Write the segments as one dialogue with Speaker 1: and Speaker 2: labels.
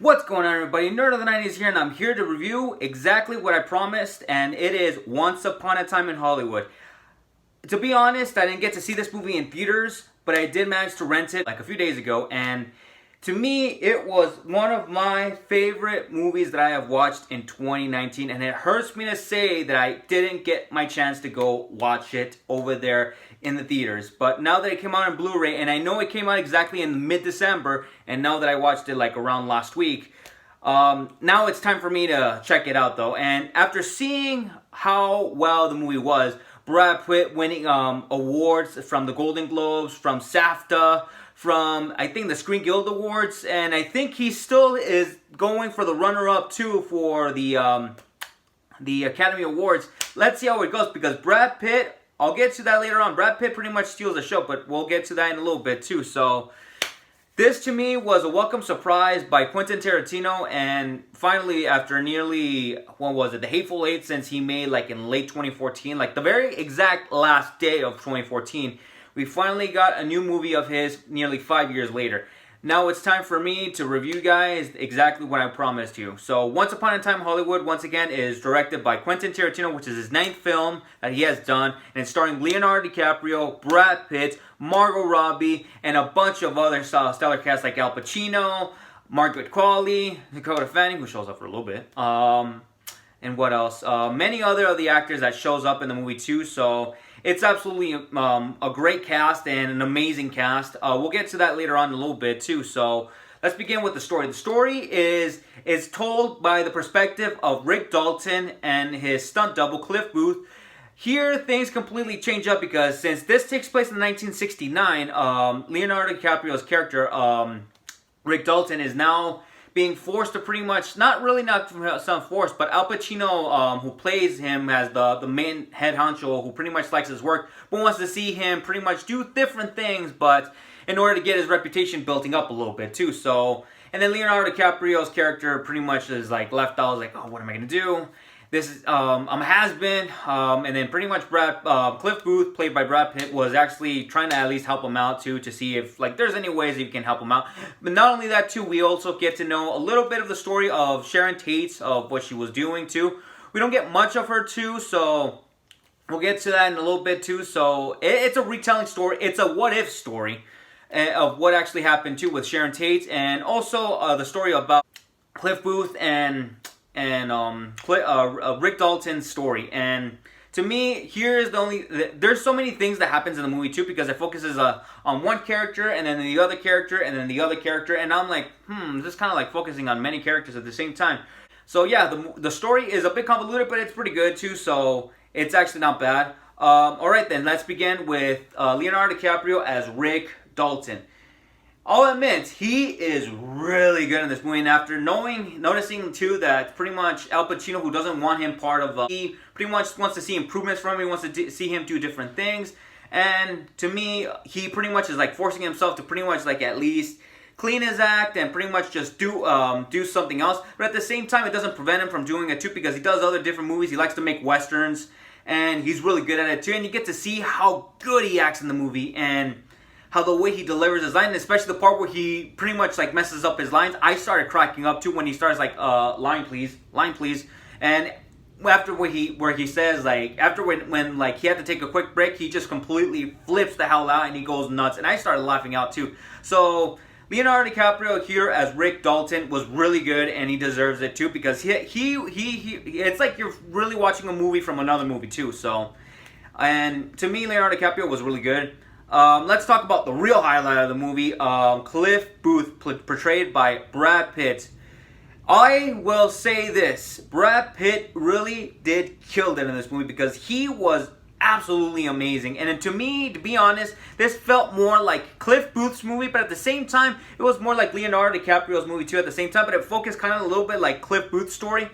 Speaker 1: What's going on, everybody? Nerd of the 90s here, and I'm here to review exactly what I promised, and it is Once Upon a Time in Hollywood. To be honest, I didn't get to see this movie in theaters, but I did manage to rent it like a few days ago, and to me, it was one of my favorite movies that I have watched in 2019, and it hurts me to say that I didn't get my chance to go watch it over there in the theaters. But now that it came out on Blu-ray, and I know it came out exactly in mid-December, and now that I watched it like around last week, now it's time for me to check it out though. And after seeing how well the movie was, Brad Pitt winning awards from the Golden Globes, from SAFTA, from I think the Screen Guild Awards, and I think he still is going for the runner-up too for the Academy Awards. Let's see how it goes, because Brad Pitt, I'll get to that later on. Brad Pitt pretty much steals the show, but we'll get to that in a little bit too. So this to me was a welcome surprise by Quentin Tarantino, and finally, after nearly, what was it, The Hateful Eight, since he made like in late 2014, like the very exact last day of 2014, we finally got a new movie of his nearly 5 years later. Now it's time for me to review, guys, exactly what I promised you. So Once Upon a Time Hollywood, once again, is directed by Quentin Tarantino, which is his 9th film that he has done, and it's starring Leonardo DiCaprio, Brad Pitt, Margot Robbie, and a bunch of other stellar cast like Al Pacino, Margaret Qualley, Dakota Fanning, who shows up for a little bit, and what else? Many other of the actors that shows up in the movie too. So it's absolutely a great cast and an amazing cast. We'll get to that later on in a little bit too. So let's begin with the story. The story is told by the perspective of Rick Dalton and his stunt double Cliff Booth. Here things completely change up, because since this takes place in 1969, Leonardo DiCaprio's character, Rick Dalton, is now being forced to pretty much, not some forced, but Al Pacino, who plays him as the main head honcho, who pretty much likes his work, but wants to see him pretty much do different things, but in order to get his reputation building up a little bit too. So, and then Leonardo DiCaprio's character pretty much is like left out, like, oh, what am I gonna do? This is, I'm a has-been, and then pretty much Cliff Booth, played by Brad Pitt, was actually trying to at least help him out too, to see if like there's any ways that you can help him out. But not only that too, we also get to know a little bit of the story of Sharon Tate, of what she was doing too. We don't get much of her too, so we'll get to that in a little bit too. So it's a retelling story. It's a what-if story of what actually happened too with Sharon Tate, and also the story about Cliff Booth and Rick Dalton's story. And to me, here's there's so many things that happens in the movie too, because it focuses on one character, and then the other character, and then the other character, and I'm like, this is kind of like focusing on many characters at the same time. So yeah, the story is a bit convoluted, but it's pretty good too, so it's actually not bad. Alright then, let's begin with Leonardo DiCaprio as Rick Dalton. I'll admit, he is really good in this movie, and after noticing too that pretty much Al Pacino, who doesn't want him part of, he pretty much wants to see improvements from him, he wants to see him do different things, and to me, he pretty much is like forcing himself to pretty much like at least clean his act and pretty much just do something else, but at the same time, it doesn't prevent him from doing it too, because he does other different movies. He likes to make westerns, and he's really good at it too, and you get to see how good he acts in the movie, and how the way he delivers his lines, especially the part where he pretty much like messes up his lines. I started cracking up too when he starts like, line please, and after where he says like, after when like he had to take a quick break, he just completely flips the hell out and he goes nuts, and I started laughing out too. So Leonardo DiCaprio here as Rick Dalton was really good, and he deserves it too, because he it's like you're really watching a movie from another movie too. So, and to me, Leonardo DiCaprio was really good. Let's talk about the real highlight of the movie, Cliff Booth, portrayed by Brad Pitt. I will say this, Brad Pitt really did kill it in this movie, because he was absolutely amazing. And to me, to be honest, this felt more like Cliff Booth's movie, but at the same time, it was more like Leonardo DiCaprio's movie too at the same time, but it focused kind of a little bit like Cliff Booth's story.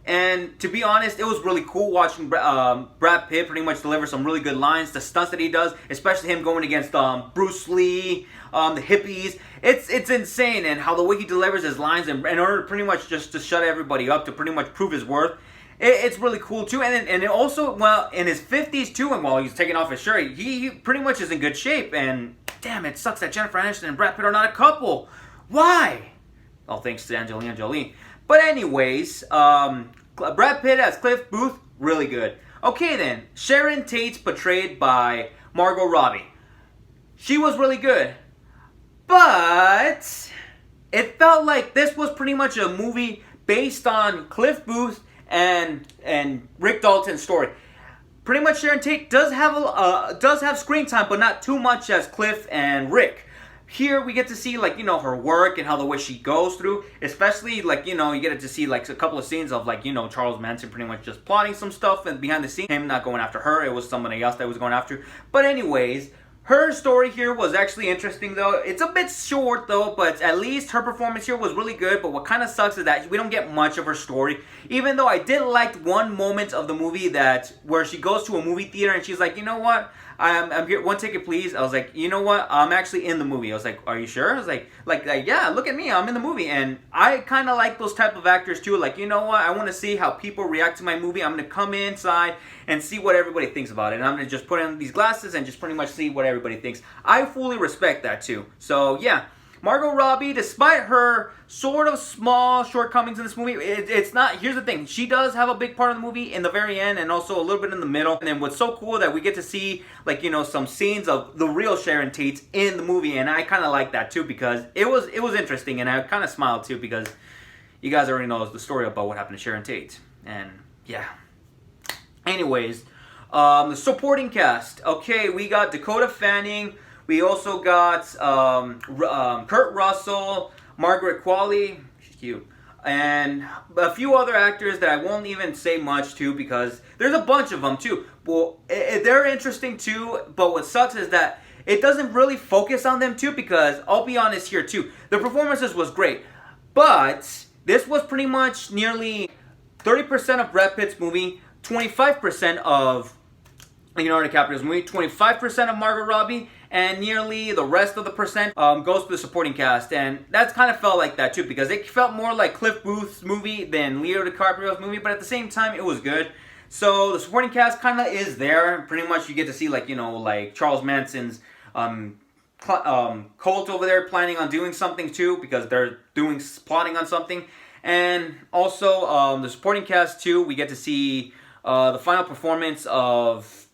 Speaker 1: And to be honest, it was really cool watching Brad Pitt pretty much deliver some really good lines. The stunts that he does, especially him going against Bruce Lee, the hippies. It's insane, and how the way he delivers his lines in order to pretty much just to shut everybody up, to pretty much prove his worth. It's really cool too. And it also, well, in his 50s too, and while he's taking off his shirt, he pretty much is in good shape. And damn, it sucks that Jennifer Aniston and Brad Pitt are not a couple. Why? all thanks to Angelina Jolie. But anyways, Brad Pitt as Cliff Booth, really good. Okay then, Sharon Tate's portrayed by Margot Robbie. She was really good. But it felt like this was pretty much a movie based on Cliff Booth and Rick Dalton's story. Pretty much Sharon Tate does have screen time, but not too much as Cliff and Rick. Here we get to see, like, her work and how the way she goes through, especially, like, you get to see, like, a couple of scenes of, like, Charles Manson pretty much just plotting some stuff and behind the scenes, him not going after her, it was somebody else that was going after. But anyways, her story here was actually interesting, though. It's a bit short, though, but at least her performance here was really good. But what kind of sucks is that we don't get much of her story. Even though I did like one moment of the movie where she goes to a movie theater and she's like, you know what? I'm here. One ticket, please. I was like, you know what? I'm actually in the movie. I was like, are you sure? I was like, yeah, look at me. I'm in the movie. And I kind of like those type of actors too. Like, you know what? I want to see how people react to my movie. I'm going to come inside and see what everybody thinks about it. And I'm going to just put on these glasses and just pretty much see what everybody thinks. I fully respect that too. So, yeah. Margot Robbie, despite her sort of small shortcomings in this movie, it's not, here's the thing, she does have a big part of the movie in the very end and also a little bit in the middle. And then what's so cool that we get to see, like, some scenes of the real Sharon Tate in the movie, and I kind of like that too because it was interesting, and I kind of smiled too because you guys already know the story about what happened to Sharon Tate. And yeah. Anyways, the supporting cast. Okay, we got Dakota Fanning. We also got Kurt Russell, Margaret Qualley, she's cute, and a few other actors that I won't even say much to because there's a bunch of them too. Well, they're interesting too, but what sucks is that it doesn't really focus on them too because I'll be honest here too. The performances was great, but this was pretty much nearly 30% of Brad Pitt's movie, 25% of Leonardo DiCaprio's movie, 25% of Margot Robbie, and nearly the rest of the percent goes to the supporting cast. And that's kind of felt like that too because it felt more like Cliff Booth's movie than Leonardo DiCaprio's movie, but at the same time it was good. So the supporting cast kind of is there. Pretty much you get to see like Charles Manson's cult over there planning on doing something too because they're plotting on something. And also the supporting cast too, we get to see the final performance of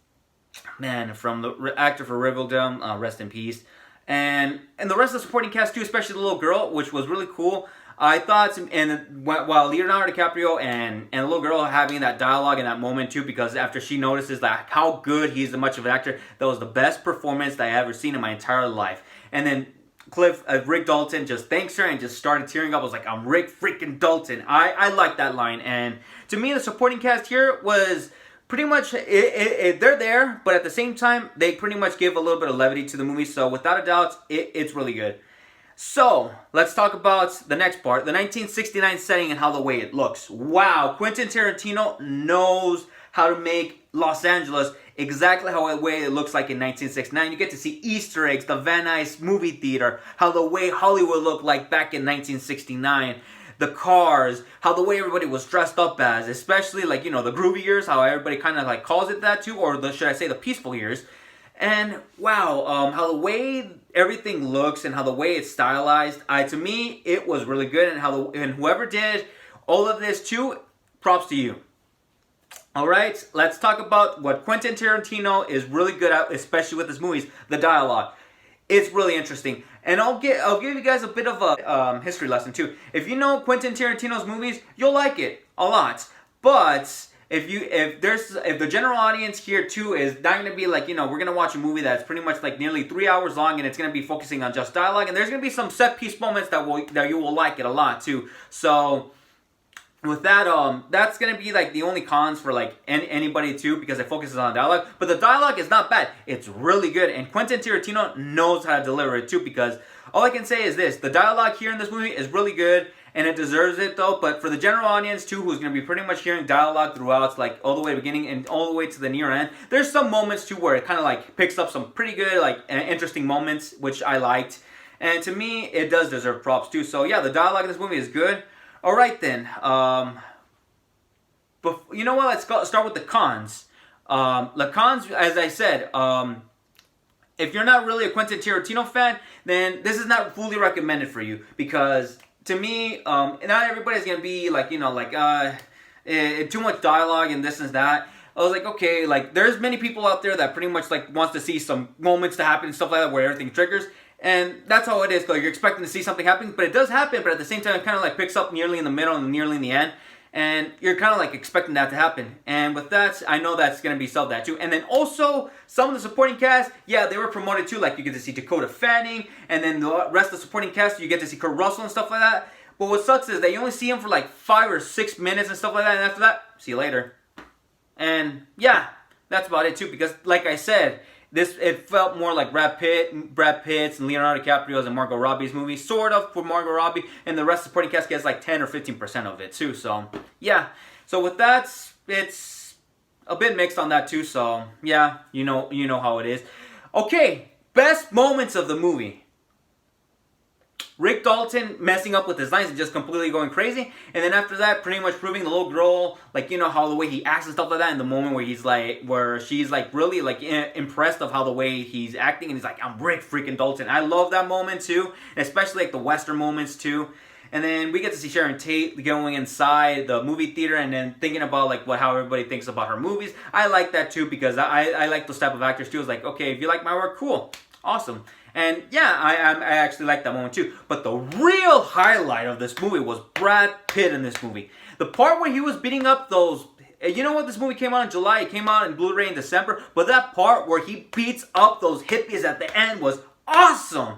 Speaker 1: from the actor for Riverdale, rest in peace, and the rest of the supporting cast too, especially the little girl, which was really cool. I thought, and while Leonardo DiCaprio and the little girl having that dialogue in that moment too, because after she notices that how good he's much of an actor, that was the best performance that I ever seen in my entire life. And then Rick Dalton just thanks her and just started tearing up. I was like, I'm Rick freaking Dalton. I like that line. And to me, the supporting cast here was pretty much, they're there, but at the same time, they pretty much give a little bit of levity to the movie. So without a doubt, it's really good. So let's talk about the next part, the 1969 setting and how the way it looks. Wow, Quentin Tarantino knows how to make Los Angeles exactly how the way it looks like in 1969. You get to see Easter eggs, the Van Nuys movie theater, how the way Hollywood looked like back in 1969. The cars, how the way everybody was dressed up as, especially like, the groovy years, how everybody kind of like calls it that too, or should I say the peaceful years. And wow, how the way everything looks and how the way it's stylized, to me, it was really good. And whoever did all of this too, props to you. All right, let's talk about what Quentin Tarantino is really good at, especially with his movies, the dialogue. It's really interesting. And I'll give you guys a bit of a history lesson too. If you know Quentin Tarantino's movies, you'll like it a lot. But if the general audience here too is not going to be like, we're going to watch a movie that's pretty much like nearly 3 hours long and it's going to be focusing on just dialogue, and there's going to be some set piece moments that you will like it a lot too. So with that, that's going to be like the only cons for like anybody too, because it focuses on dialogue. But the dialogue is not bad. It's really good. And Quentin Tarantino knows how to deliver it too, because all I can say is this. The dialogue here in this movie is really good, and it deserves it though. But for the general audience too, who's going to be pretty much hearing dialogue throughout, like all the way to the beginning and all the way to the near end, there's some moments too where it kind of like picks up some pretty good, like interesting moments, which I liked. And to me, it does deserve props too. So yeah, the dialogue in this movie is good. All right then. But you know what? Let's start with the cons. The cons, as I said, if you're not really a Quentin Tarantino fan, then this is not fully recommended for you, because to me, not everybody's gonna be like, too much dialogue and this and that. I was like, okay, like there's many people out there that pretty much like wants to see some moments to happen and stuff like that where everything triggers. And that's how it is. Like you're expecting to see something happen, but it does happen. But at the same time, it kind of like picks up nearly in the middle and nearly in the end, and you're kind of like expecting that to happen. And with that, I know that's gonna be solved that too. And then also some of the supporting cast, yeah, they were promoted too. Like you get to see Dakota Fanning, and then the rest of the supporting cast, you get to see Kurt Russell and stuff like that. But what sucks is that you only see him for like 5 or 6 minutes and stuff like that, and after that, see you later. And yeah, that's about it too. Because like I said, it felt more like Brad Pitt's and Leonardo DiCaprio's and Margot Robbie's movie, sort of for Margot Robbie, and the rest of the supporting cast gets like 10 or 15% of it too. So yeah, so with that, it's a bit mixed on that too. So yeah, you know how it is. Okay, best moments of the movie. Rick Dalton messing up with his lines and just completely going crazy. And then after that, pretty much proving the little girl, like, how the way he acts and stuff like that in the moment where she's like really like impressed of how the way he's acting. And he's like, I'm Rick freaking Dalton. I love that moment too. And especially like the Western moments too. And then we get to see Sharon Tate going inside the movie theater and then thinking about like how everybody thinks about her movies. I like that too because I like those type of actors too. It's like, okay, if you like my work, cool. Awesome. And yeah, I actually like that moment too. But the real highlight of this movie was Brad Pitt in this movie. The part where he was beating up those... You know what? This movie came out in July. It came out in Blu-ray in December. But that part where he beats up those hippies at the end was awesome.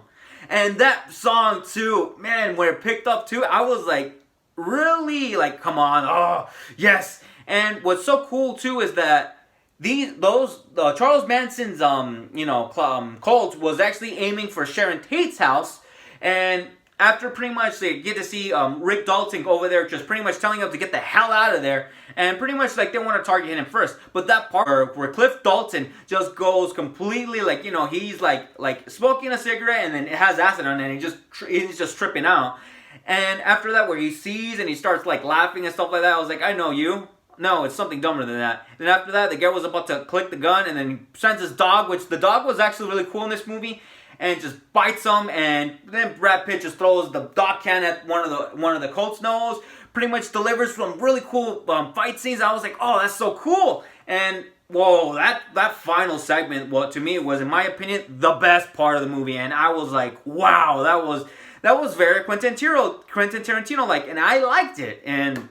Speaker 1: And that song too, man, when it picked up too, I was like, really? Like, come on. Oh, yes. And what's so cool too is that Charles Manson's cult was actually aiming for Sharon Tate's house, and after pretty much they get to see Rick Dalton over there just pretty much telling him to get the hell out of there, and pretty much like they want to target him first. But that part where Cliff Dalton just goes completely like he's like smoking a cigarette and then it has acid on it and he's just tripping out. And after that where he sees and he starts like laughing and stuff like that, I was like, I know you. No, it's something dumber than that. Then after that, the guy was about to click the gun, and then he sends his dog, which the dog was actually really cool in this movie, and just bites him. And then Brad Pitt just throws the dog can at one of the Colt's nose. Pretty much delivers some really cool fight scenes. I was like, oh, that's so cool. And whoa, that final segment, well, to me, was in my opinion the best part of the movie. And I was like, wow, that was very Quentin Tarantino like, and I liked it. And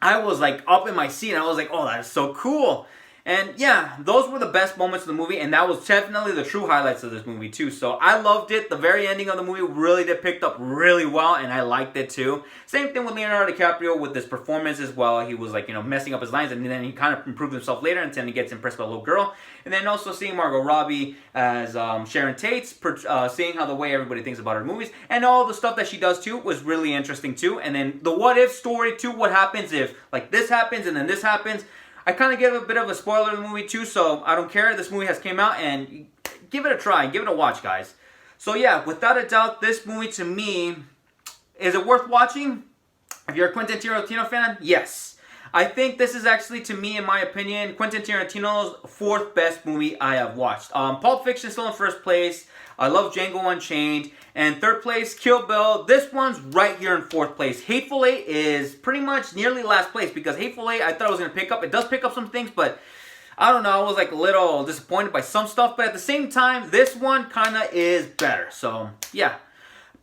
Speaker 1: I was like up in my seat and I was like, oh, that is so cool. And yeah, those were the best moments of the movie, and that was definitely the true highlights of this movie too. So I loved it. The very ending of the movie really did pick up really well, and I liked it too. Same thing with Leonardo DiCaprio with his performance as well. He was like, messing up his lines, and then he kind of improved himself later, and then he gets impressed by a little girl. And then also seeing Margot Robbie as Sharon Tate, seeing how the way everybody thinks about her movies, and all the stuff that she does too was really interesting too. And then the what if story too, what happens if like this happens and then this happens. I kind of give a bit of a spoiler of the movie too, so I don't care. This movie has came out, and give it a try, give it a watch, guys. So yeah, without a doubt, this movie to me, is it worth watching? If you're a Quentin Tarantino fan, yes. I think this is actually, to me, in my opinion, Quentin Tarantino's 4th best movie I have watched. Pulp Fiction is still in 1st place. I love Django Unchained. And 3rd place, Kill Bill. This one's right here in 4th place. Hateful Eight is pretty much nearly last place because Hateful Eight, I thought it was going to pick up. It does pick up some things, but I don't know. I was like a little disappointed by some stuff. But at the same time, this one kind of is better. So, yeah.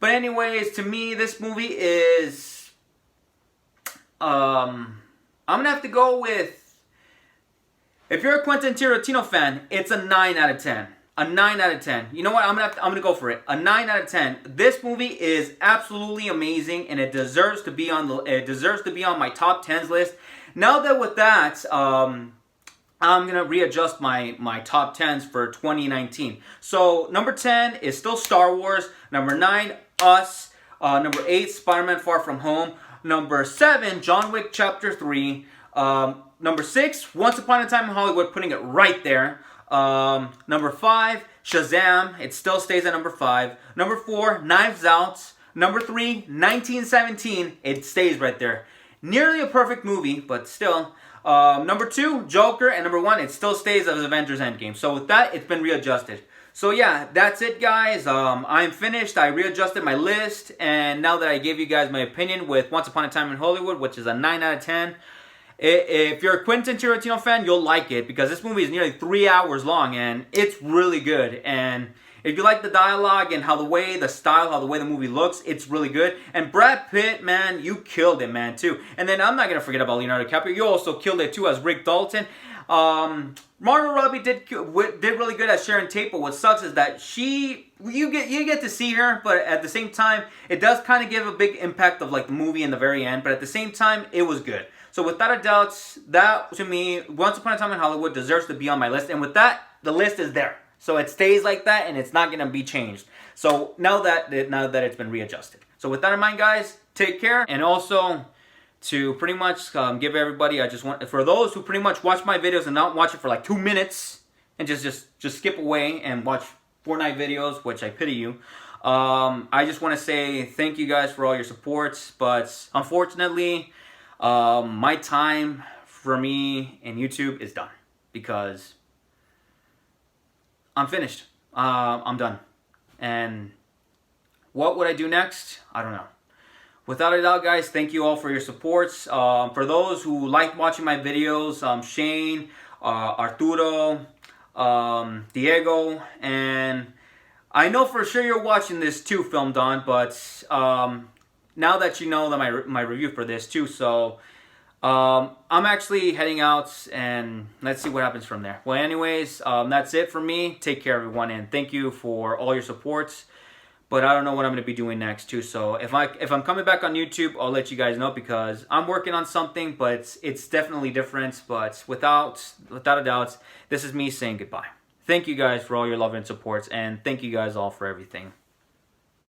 Speaker 1: But anyways, to me, this movie is... I'm going to have to go with... If you're a Quentin Tarantino fan, it's a 9 out of 10. A 9 out of 10. You know what? I'm gonna go for it. A 9 out of 10. This movie is absolutely amazing, and it deserves to be on my top 10s list. Now that with that, I'm gonna readjust my top 10s for 2019. So number 10 is still Star Wars. Number 9, Us. Number 8, Spider-Man: Far From Home. Number 7, John Wick Chapter 3. Number 6, Once Upon a Time in Hollywood, putting it right there. Number 5, Shazam. It still stays at number 5. Number 4, Knives Out. Number 3, 1917. It stays right there. Nearly a perfect movie, but still. Number 2, Joker. And number 1, it still stays as Avengers Endgame. So with that, it's been readjusted. So yeah, that's it, guys. I'm finished. I readjusted my list, and now that I gave you guys my opinion with Once Upon a Time in Hollywood, which is a 9 out of 10, if you're a Quentin Tarantino fan, you'll like it because this movie is nearly 3 hours long, and it's really good. And if you like the dialogue and how the way the movie looks, it's really good. And Brad Pitt, man, you killed it, man, too. And then I'm not gonna forget about Leonardo DiCaprio. You also killed it too as Rick Dalton. Margot Robbie did really good as Sharon Tate, but what sucks is that you get to see her, but at the same time, it does kind of give a big impact of like the movie in the very end. But at the same time, it was good. So without a doubt, that to me, Once Upon a Time in Hollywood deserves to be on my list. And with that, the list is there. So it stays like that, and it's not gonna be changed. So now that it's been readjusted. So with that in mind, guys, take care. And also, to pretty much give everybody, I just want, for those who pretty much watch my videos and not watch it for like 2 minutes and just skip away and watch Fortnite videos, which I pity you. I just want to say thank you guys for all your supports, but unfortunately, my time for me in YouTube is done because I'm finished. I'm done. And what would I do next? I don't know. Without a doubt, guys, thank you all for your supports. For those who like watching my videos, Shane, Arturo, Diego, and I know for sure you're watching this too, Film Don, but now that you know that my review for this too, so I'm actually heading out, and let's see what happens from there. Well, anyways, that's it for me. Take care, everyone, and thank you for all your supports. But I don't know what I'm going to be doing next too. So if I'm coming back on YouTube, I'll let you guys know because I'm working on something, but it's definitely different. But without a doubt, this is me saying goodbye. Thank you guys for all your love and support, and thank you guys all for everything.